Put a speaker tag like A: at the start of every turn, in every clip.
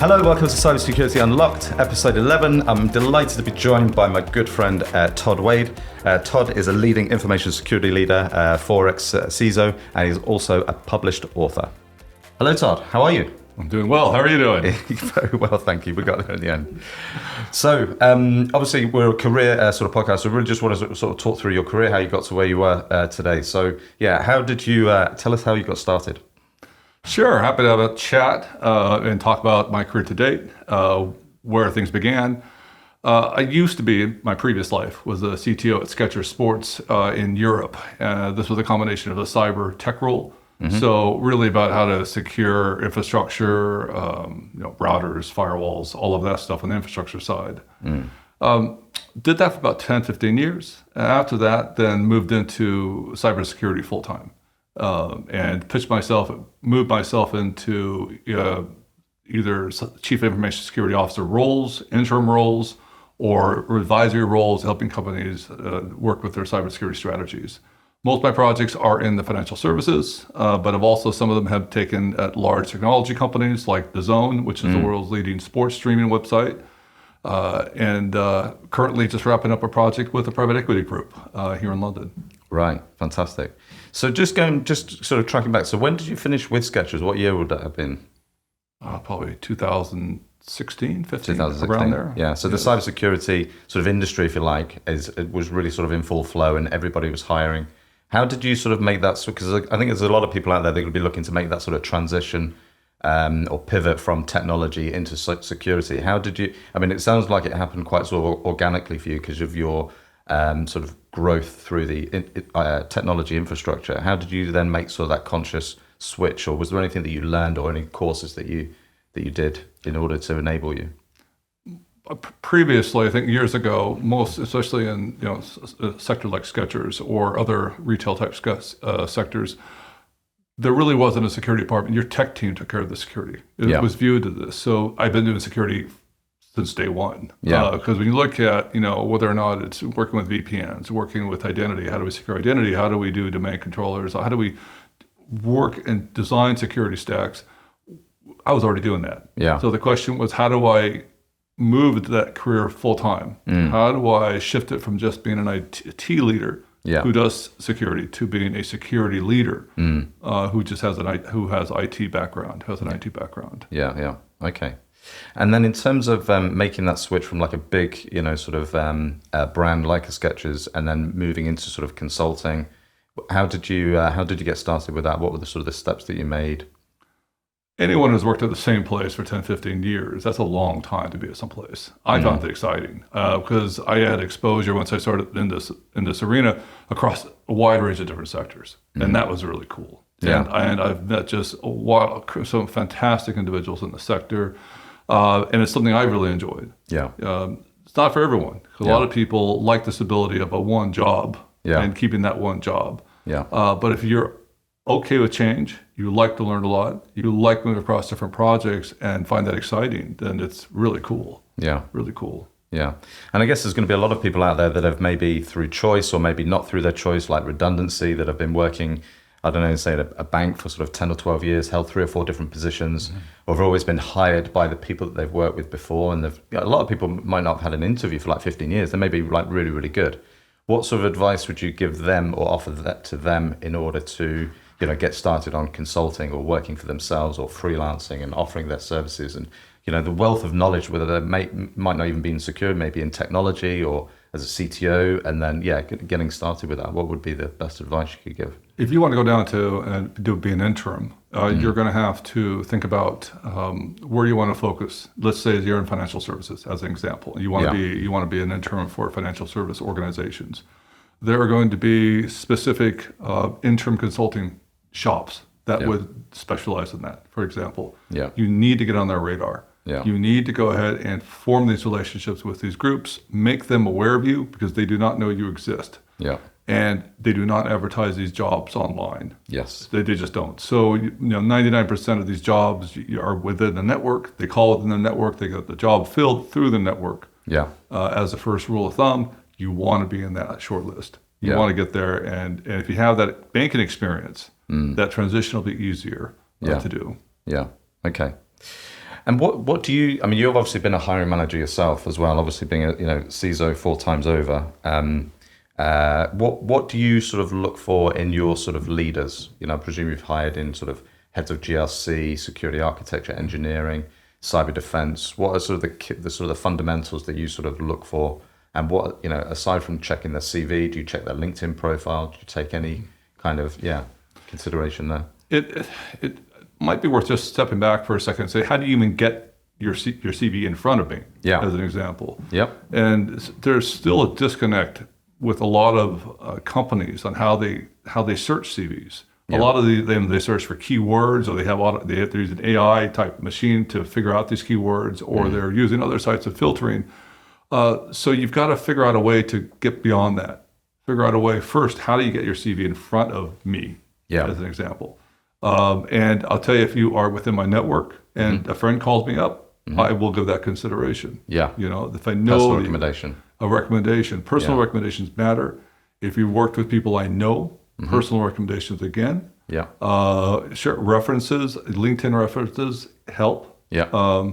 A: Hello, welcome to Cybersecurity Unlocked, episode 11. I'm delighted to be joined by my good friend, Todd Wade. Todd is a leading information security leader, Forex CISO, and he's also a published author. Hello, Todd. How are you?
B: I'm doing well. How are you doing?
A: Very well, thank you. We got there in the end. So, obviously, we're a career sort of podcast, so we really just want to sort of talk through your career, how you got to where you were today. So, yeah, how did you, tell us how you got started?
B: Sure. Happy to have a chat and talk about my career to date, where things began. I used to be, in my previous life, was a CTO at Skechers Sports in Europe. This was a combination of the cyber tech role. Mm-hmm. So really about how to secure infrastructure, routers, firewalls, all of that stuff on the infrastructure side. Did that for about 10, 15 years. After that, then moved into cybersecurity full time. And moved myself into either chief information security officer roles, interim roles, or advisory roles, helping companies work with their cybersecurity strategies. Most of my projects are in the financial services, but some of them have taken at large technology companies like DAZN, which is the world's leading sports streaming website, and currently just wrapping up a project with a private equity group here in London.
A: Right, fantastic. So just sort of tracking back. So when did you finish with Skechers? What year would that have been?
B: Probably 2016, 15,
A: 2016.
B: Around there.
A: Yeah. So the cybersecurity sort of industry, if you like, it was really sort of in full flow, and everybody was hiring. How did you sort of make that? Because I think there's a lot of people out there that would be looking to make that sort of transition or pivot from technology into security. How did you? I mean, it sounds like it happened quite sort of organically for you because of your sort of growth through the technology infrastructure. How did you then make sort of that conscious switch, or was there anything that you learned or any courses that you did in order to enable you?
B: Previously, I think years ago, especially in a sector like Skechers or other retail type sectors, there really wasn't a security department. Your tech team took care of the security. It was viewed as this. So I've been doing security since day one. Because when you look at whether or not it's working with VPNs, working with identity, how do we secure identity? How do we do domain controllers? How do we work and design security stacks? I was already doing that. Yeah. So the question was, how do I move into that career full time? How do I shift it from just being an IT leader who does security to being a security leader who just has an IT background, has an IT background?
A: Yeah. Okay. And then in terms of making that switch from like a big, sort of brand like a Skechers, and then moving into sort of consulting, how did you get started with that? What were the sort of the steps that you made?
B: Anyone who's worked at the same place for 10, 15 years, that's a long time to be at some place. I found it exciting because I had exposure once I started in this arena across a wide range of different sectors. And that was really cool. Yeah. And I've met just some fantastic individuals in the sector. And it's something I really enjoyed. Yeah. It's not for everyone, because a lot of people like the stability of a one job and keeping that one job. Yeah. But if you're okay with change, you like to learn a lot, you like moving across different projects and find that exciting, then it's really cool. Yeah. Really cool.
A: Yeah. And I guess there's going to be a lot of people out there that have maybe through choice or maybe not through their choice, like redundancy, that have been working, I don't know, say at a bank for sort of 10 or 12 years, held 3 or 4 different positions, or have always been hired by the people that they've worked with before. And a lot of people might not have had an interview for like 15 years. They may be like really, really good. What sort of advice would you give them or offer that to them in order to, get started on consulting or working for themselves or freelancing and offering their services? And, the wealth of knowledge, whether they might not even be in security, maybe in technology or as a CTO, and then, getting started with that. What would be the best advice you could give?
B: If you want to go down to be an interim, you're going to have to think about where you want to focus. Let's say you're in financial services, as an example. You want to be an interim for financial service organizations. There are going to be specific interim consulting shops that would specialize in that. For example, you need to get on their radar. Yeah. You need to go ahead and form these relationships with these groups, make them aware of you because they do not know you exist. Yeah. And they do not advertise these jobs online. Yes. They just don't. So, 99% of these jobs are within the network. They call within the network. They get the job filled through the network. Yeah. As a first rule of thumb, you want to be in that short list. You want to get there. And if you have that banking experience, that transition will be easier to do.
A: Yeah. Okay. And what do you? I mean, you've obviously been a hiring manager yourself as well. Obviously, being a CISO 4 times over. What do you sort of look for in your sort of leaders? I presume you've hired in sort of heads of GRC, security architecture, engineering, cyber defense. What are sort of the sort of the fundamentals that you sort of look for? And what aside from checking their CV, do you check their LinkedIn profile? Do you take any kind of consideration there?
B: It might be worth just stepping back for a second and say, how do you even get your CV in front of me?
A: Yeah.
B: As an example.
A: Yep.
B: And there's still a disconnect with a lot of companies on how they search CVs.
A: Yep.
B: A lot of them, they search for keywords, or they have to use an AI type machine to figure out these keywords, or they're using other sites of filtering. So you've got to figure out a way to get beyond that. Figure out a way first. How do you get your CV in front of me?
A: Yeah.
B: As an example. And I'll tell you, if you are within my network and a friend calls me up, I will give that consideration.
A: Yeah.
B: If I know
A: Personal recommendation.
B: A recommendation. Personal recommendations matter. If you've worked with people I know, personal recommendations again.
A: Yeah.
B: Sure. References, LinkedIn references help.
A: Yeah.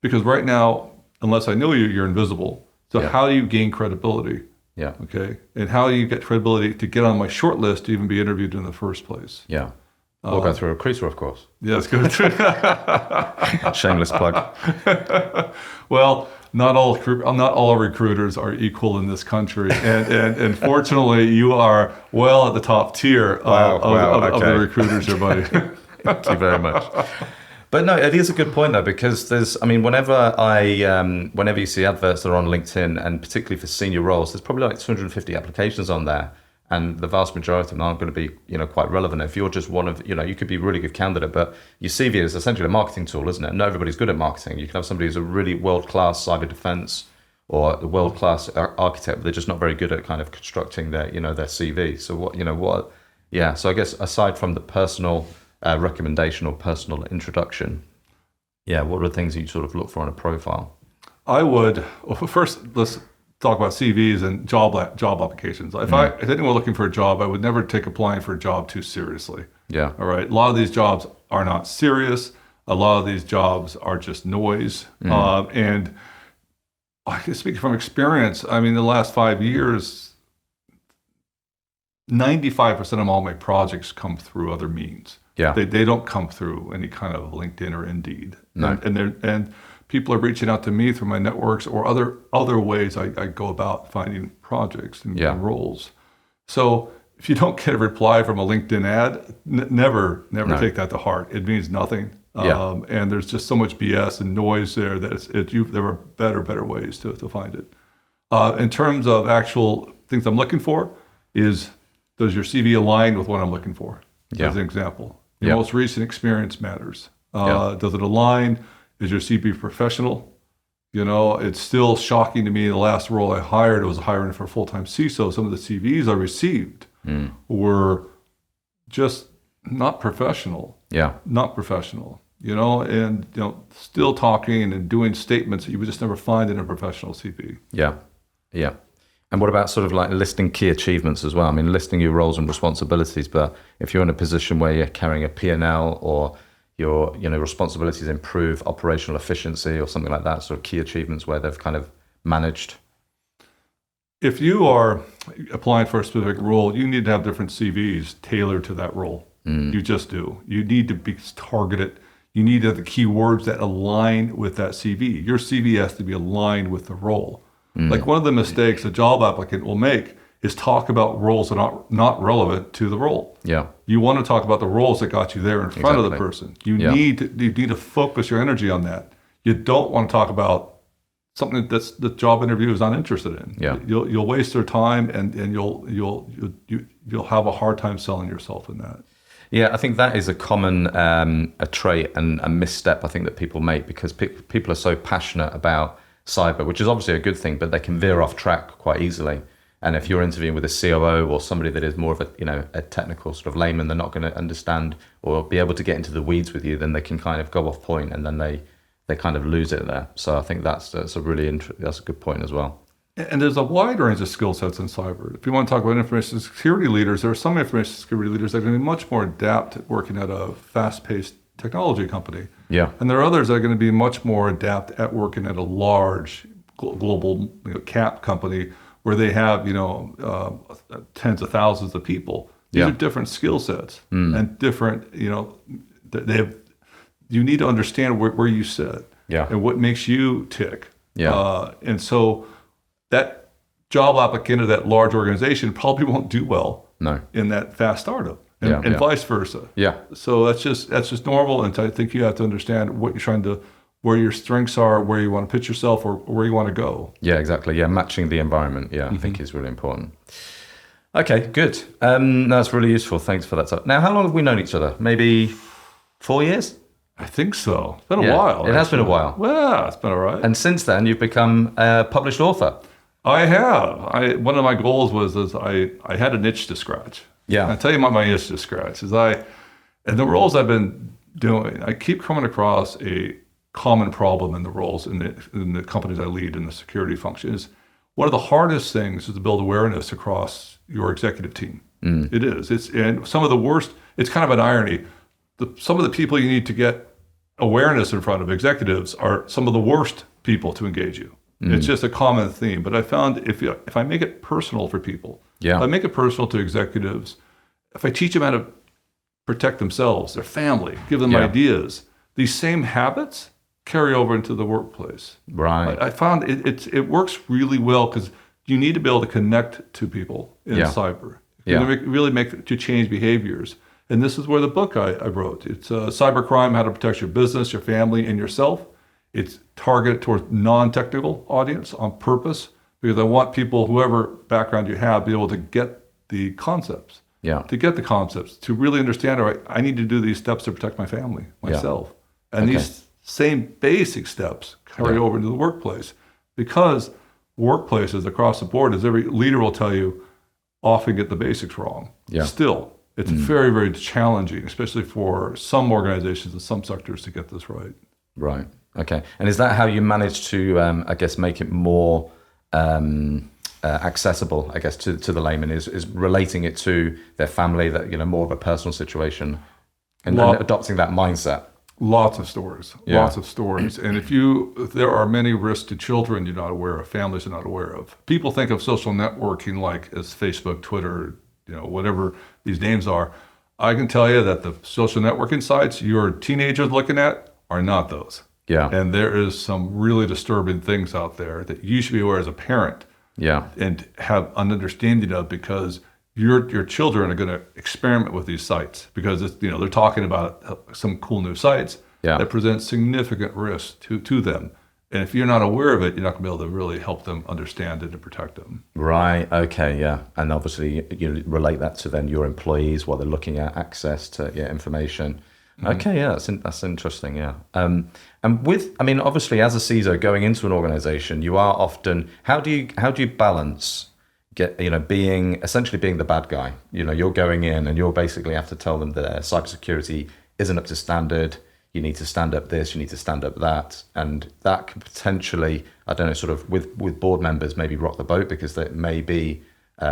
B: Because right now, unless I know you, you're invisible. So how do you gain credibility?
A: Yeah.
B: Okay. And how do you get credibility to get on my short list to even be interviewed in the first place?
A: Yeah. Or go through a recruiter, of course.
B: Yeah, that's good.
A: Shameless plug.
B: Well, not all recruiters are equal in this country, and fortunately, you are well at the top tier of the recruiters here, buddy.
A: Thank you very much. But no, it is a good point though, because whenever you see adverts that are on LinkedIn, and particularly for senior roles, there's probably like 250 applications on there. And the vast majority of them aren't going to be, quite relevant. If you're just one of, you could be a really good candidate, but your CV is essentially a marketing tool, isn't it? Not everybody's good at marketing. You can have somebody who's a really world-class cyber defense or a world-class architect, but they're just not very good at kind of constructing their CV. So so I guess aside from the personal recommendation or personal introduction, what are the things that you sort of look for in a profile?
B: First, let's talk about CVs and job applications. If anyone were looking for a job, I would never take applying for a job too seriously.
A: Yeah.
B: All right. A lot of these jobs are not serious. A lot of these jobs are just noise. And speaking from experience, I mean, the last 5 years, 95% of all my projects come through other means.
A: Yeah.
B: They don't come through any kind of LinkedIn or Indeed.
A: No.
B: And people are reaching out to me through my networks or other ways I go about finding projects and roles. So if you don't get a reply from a LinkedIn ad, never take that to heart. It means nothing. And there's just so much BS and noise there that there are better ways to find it. In terms of actual things I'm looking for, does your CV align with what I'm looking for? As an example, your most recent experience matters. Does it align? Is your CV professional? It's still shocking to me. The last role I hired, was hiring for a full-time CISO. Some of the CVs I received were just not professional.
A: Yeah.
B: Not professional, and, still talking and doing statements that you would just never find in a professional CV.
A: Yeah. Yeah. And what about sort of like listing key achievements as well? I mean, listing your roles and responsibilities, but if you're in a position where you're carrying a P&L or your responsibilities improve operational efficiency or something like that, sort of key achievements where they've kind of managed.
B: If you are applying for a specific role, you need to have different CVs tailored to that role. You just do. You need to be targeted. You need to have the keywords that align with that CV. Your CV has to be aligned with the role. Like one of the mistakes a job applicant will make is talk about roles that are not relevant to the role. Yeah. You want to talk about the roles that got you there in front of the person. You need to focus your energy on that. You don't want to talk about something that the job interview is not interested in. Yeah. You'll waste their time and you'll have a hard time selling yourself in that.
A: Yeah, I think that is a common a trait and a misstep I think that people make because people are so passionate about cyber, which is obviously a good thing, but they can veer off track quite easily. And if you're interviewing with a COO or somebody that is more of a technical sort of layman, they're not going to understand or be able to get into the weeds with you, then they can kind of go off point and then they kind of lose it there. So I think that's a good point as well.
B: And there's a wide range of skill sets in cyber. If you want to talk about information security leaders, there are some information security leaders that are going to be much more adept at working at a fast-paced technology company.
A: Yeah.
B: And there are others that are going to be much more adept at working at a large global cap company where they have, tens of thousands of people. These are different skill sets and different, they have, you need to understand where you sit and what makes you tick. And so that job applicant of that large organization probably won't do well in that fast startup and vice versa. So that's just normal. And I think you have to understand what you're trying to, where your strengths are, where you want to pitch yourself, or where you want to go. Yeah,
A: exactly. Yeah, matching the environment. I think is really important. Okay, good. That's really useful. Thanks for that. Now, how long have we known each other? Maybe 4 years?
B: I think so. It's been a while.
A: It has been a while.
B: Well, it's been all right.
A: And since then, you've become a published author.
B: I have. One of my goals was I had a niche to scratch.
A: Yeah.
B: I'll tell you what my niche to scratch is and the roles I've been doing, I keep coming across a common problem in the roles in the companies I lead in the security function is one of the hardest things is to build awareness across your executive team. It is. And some of the worst, it's kind of an irony. Some of the people you need to get awareness in front of executives are some of the worst people to engage you. It's just a common theme. But I found if I make it personal for people, if I make it personal to executives, if I teach them how to protect themselves, their family, give them ideas, these same habits carry over into the workplace.
A: Right.
B: I found it works really well because you need to be able to connect to people in cyber. To change behaviors. And this is where the book I wrote. It's Cybercrime, How to Protect Your Business, Your Family, and Yourself. It's targeted towards non-technical audience on purpose because I want people, whoever background you have, be able to get the concepts. To get the concepts, to really understand, all right, I need to do these steps to protect my family, myself. And these same basic steps carry over into the workplace because workplaces across the board, as every leader will tell you, often get the basics wrong. Still, it's very, very challenging, especially for some organizations and some sectors to get this right.
A: Right. Okay. And is that how you manage to, I guess, make it more accessible, I guess, to the layman, is relating it to their family, that, more of a personal situation and adopting that mindset?
B: Lots of stories. And if there are many risks to children you're not aware of, families you're not aware of. People think of social networking like as Facebook, Twitter, whatever these names are. I can tell you that the social networking sites your teenagers looking at are not those. And there is some really disturbing things out there that you should be aware as a parent. And have an understanding of, because your children are going to experiment with these sites because it's, they're talking about some cool new sites that present significant risk to them. And if you're not aware of it, you're not going to be able to really help them understand it and protect them.
A: Right. Okay. Yeah. And obviously you relate that to then your employees, what they're looking at, access to information. Okay. Yeah. That's interesting. Yeah. And obviously as a CISO going into an organization, you are often, how do you balance being the bad guy? You're going in and you'll basically have to tell them that their cybersecurity isn't up to standard. You need to stand up this, you need to stand up that. And that could potentially, I don't know, sort of with board members, maybe rock the boat because there may be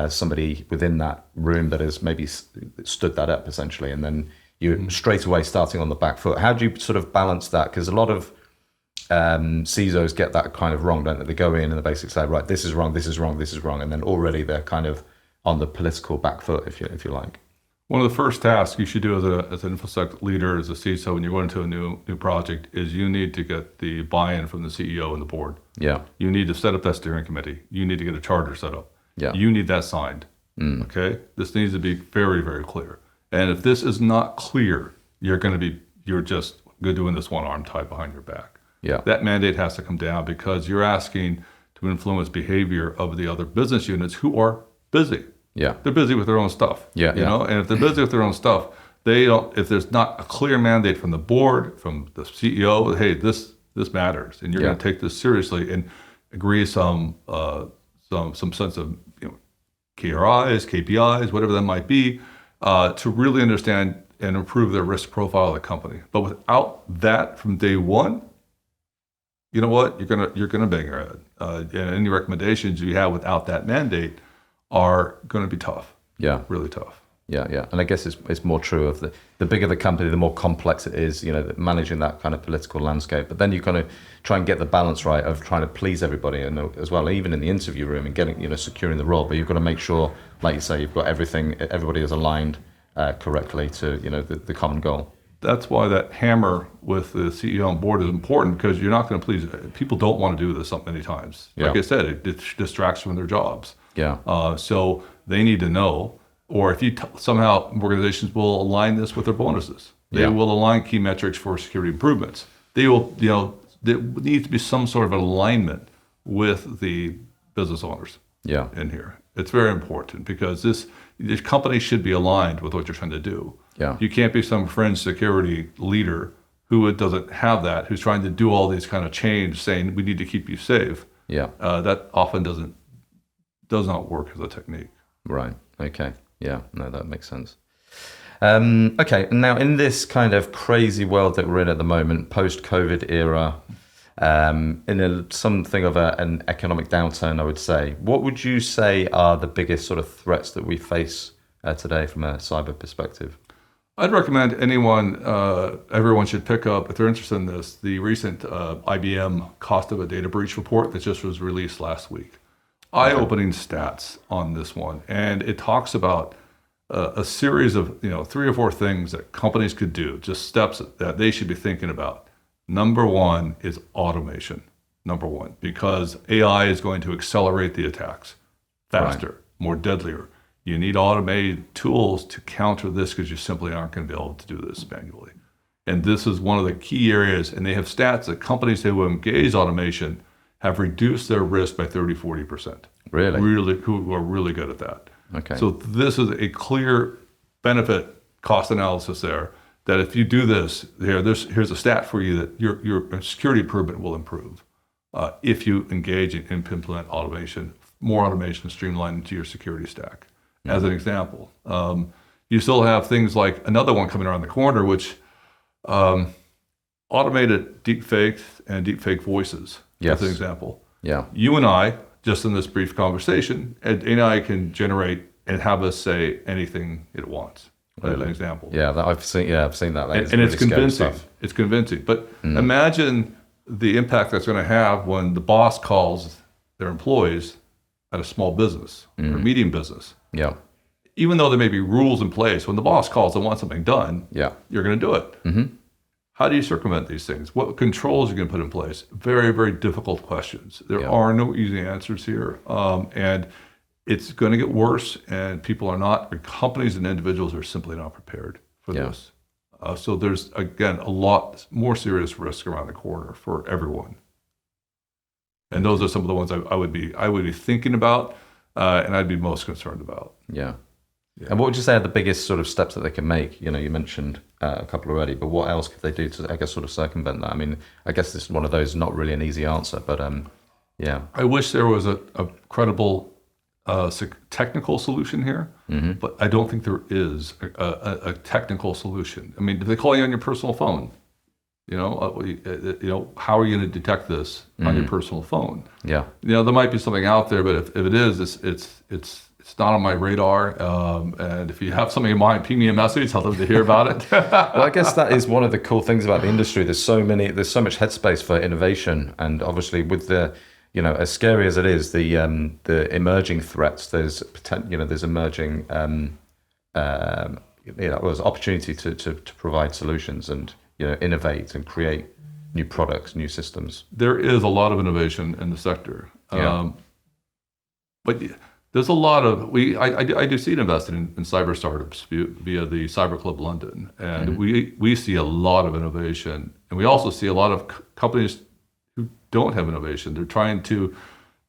A: somebody within that room that has maybe stood that up essentially. And then you're straight away starting on the back foot. How do you sort of balance that? Because a lot of CISOs get that kind of wrong, don't they? They go in and they basically say, right, this is wrong, this is wrong, this is wrong. And then already they're kind of on the political back foot, if you like.
B: One of the first tasks you should do as an InfoSec leader, as a CISO, when you go into a new project, is you need to get the buy-in from the CEO and the board. You need to set up that steering committee. You need to get a charter set up. You need that signed. Okay? This needs to be very, very clear. And if this is not clear, you're just doing this one arm tied behind your back. That mandate has to come down because you're asking to influence behavior of the other business units who are busy. They're busy with their own stuff. And if they're busy with their own stuff, they don't. If there's not a clear mandate from the board, from the CEO, hey, this matters, and you're going to take this seriously and agree some sense of KRIs, KPIs, whatever that might be, to really understand and improve the risk profile of the company. But without that from day one, you know what? You're gonna bang your head. And any recommendations you have without that mandate are going to be tough. Really tough.
A: Yeah. And I guess it's more true of the bigger the company, the more complex it is, managing that kind of political landscape. But then you kind of try and get the balance right of trying to please everybody and as well, even in the interview room and getting, securing the role. But you've got to make sure, like you say, you've got everybody is aligned correctly to, the common goal.
B: That's why that hammer with the CEO on board is important, because you're not going to please. People don't want to do this so many times. Like I said, it distracts from their jobs.
A: Yeah.
B: So they need to know. Or if you somehow organizations will align this with their bonuses, they will align key metrics for security improvements. They will, there needs to be some sort of alignment with the business owners. In here, it's very important, because this company should be aligned with what you're trying to do. You can't be some fringe security leader who doesn't have that, who's trying to do all these kind of change, saying we need to keep you safe. That often does not work as a technique.
A: Right. Okay. Yeah, no, that makes sense. Okay, now in this kind of crazy world that we're in at the moment, post-COVID era, something of an economic downturn, I would say, what would you say are the biggest sort of threats that we face today from a cyber perspective?
B: I'd recommend everyone should pick up, if they're interested in this, the recent IBM Cost of a Data Breach report that just was released last week. Eye-opening stats on this one, and it talks about a series of 3 or 4 things that companies could do, just steps that they should be thinking about. Number one is automation. Number one, because AI is going to accelerate the attacks faster, more deadlier. You need automated tools to counter this, because you simply aren't going to be able to do this manually. And this is one of the key areas, and they have stats that companies who engage automation have reduced their risk by 30-40%.
A: Really?
B: Who are really good at that.
A: Okay.
B: So this is a clear benefit cost analysis there, that if you do this, here's a stat for you that your security improvement will improve if you engage and implement automation, more automation streamlined into your security stack. As an example, you still have things like another one coming around the corner, which automated deepfakes and deepfake voices. As an example. You and I, just in this brief conversation, AI can generate and have us say anything it wants. As an example.
A: I've seen that.
B: And it's convincing. It's convincing. But imagine the impact that's going to have when the boss calls their employees at a small business or medium business. Even though there may be rules in place, when the boss calls and wants something done, you're going to do it. How do you circumvent these things? What controls are you going to put in place? Very, very difficult questions. There are no easy answers here. And it's going to get worse, and companies and individuals are simply not prepared for this. So there's, again, a lot more serious risk around the corner for everyone. And those are some of the ones I would be thinking about, and I'd be most concerned about.
A: And what would you say are the biggest sort of steps that they can make? You mentioned a couple already, but what else could they do to, I guess, sort of circumvent that? I mean, I guess this is one of those, not really an easy answer, but I wish there was a credible technical solution here, but I don't think there is a technical solution. I mean, if they call you on your personal phone, how are you going to detect this on your personal phone? There might be something out there, but if it is, it's not on my radar. And if you have something in mind, ping me a message. I'd love to hear about it. Well, I guess that is one of the cool things about the industry. There's so much headspace for innovation, and obviously with the, as scary as it is, the emerging threats. There's emerging, there's opportunity to provide solutions and innovate and create new products, new systems.
B: There is a lot of innovation in the sector, but there's a lot of I do see it invested in cyber startups via the Cyber Club London, and we see a lot of innovation, and we also see a lot of companies who don't have innovation. They're trying to.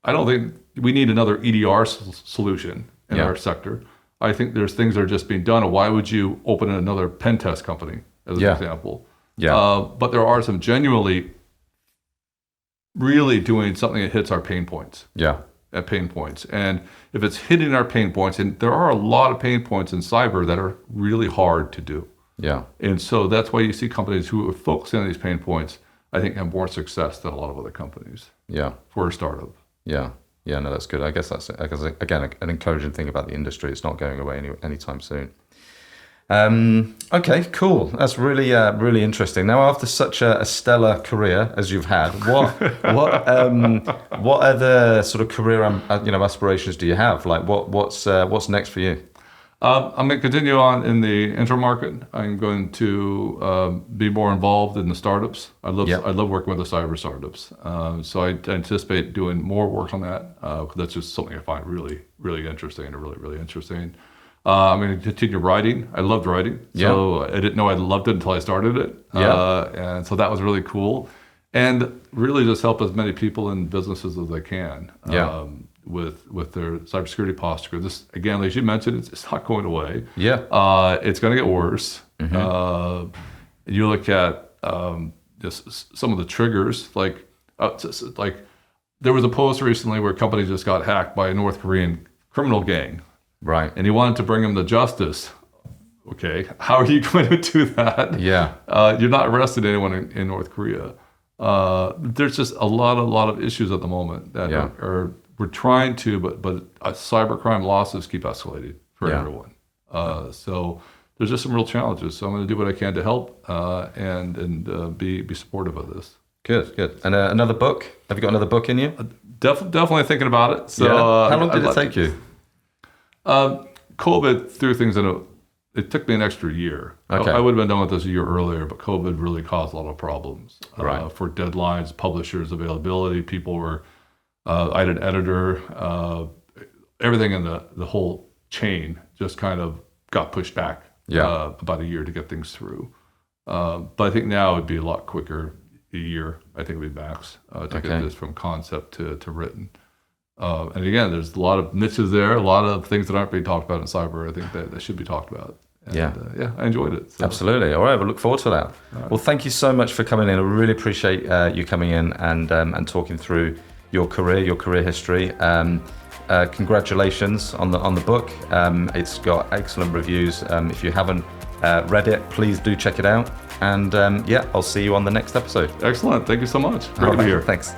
B: I don't think we need another EDR solution in our sector. I think there's things that are just being done. Why would you open another pen test company, as an example? But there are some genuinely really doing something that hits our pain points. At pain points. And if it's hitting our pain points, and there are a lot of pain points in cyber that are really hard to do. And so that's why you see companies who are focusing on these pain points, I think, have more success than a lot of other companies. For a startup.
A: No, that's good. I guess that's, again, an encouraging thing about the industry. It's not going away anytime soon. Okay, cool. That's really, really interesting. Now, after such a stellar career as you've had, what other sort of career, aspirations do you have? Like, what's next for you?
B: I'm going to continue on in the interim market. I'm going to be more involved in the startups. I love working with the cyber startups. So I anticipate doing more work on that. That's just something I find really, really interesting and really, really interesting. I'm going to continue writing. I loved writing. So I didn't know I loved it until I started it. And so that was really cool. And really just help as many people and businesses as I can. With their cybersecurity posture. This, again, as you mentioned, it's not going away. It's going to get worse. You look at just some of the triggers, like there was a post recently where a company just got hacked by a North Korean criminal gang.
A: Right.
B: And he wanted to bring him to justice. Okay, how are you going to do that? You're not arresting anyone in North Korea. There's just a lot of issues at the moment that are we're trying to, but cybercrime losses keep escalating for everyone. So there's just some real challenges. So I'm going to do what I can to help and be supportive of this.
A: Good. And another book? Have you got another book in you?
B: Definitely thinking about it. So
A: how long did it take you?
B: COVID threw things in it took me an extra year.
A: Okay.
B: I would have been done with this a year earlier, but COVID really caused a lot of problems for deadlines, publishers, availability. People were, I had an editor, everything in the whole chain just kind of got pushed back about a year to get things through. But I think now it'd be a lot quicker, a year, I think would be max, to get this from concept to written. And again, there's a lot of niches there, a lot of things that aren't being talked about in cyber. I think that should be talked about. And, I enjoyed it. So.
A: Absolutely. All right, we'll look forward to that. Right. Well, thank you so much for coming in. I really appreciate you coming in and talking through your career history. Congratulations on the book. It's got excellent reviews. If you haven't read it, please do check it out. And I'll see you on the next episode.
B: Excellent. Thank you so much. Great to be here.
A: Thanks.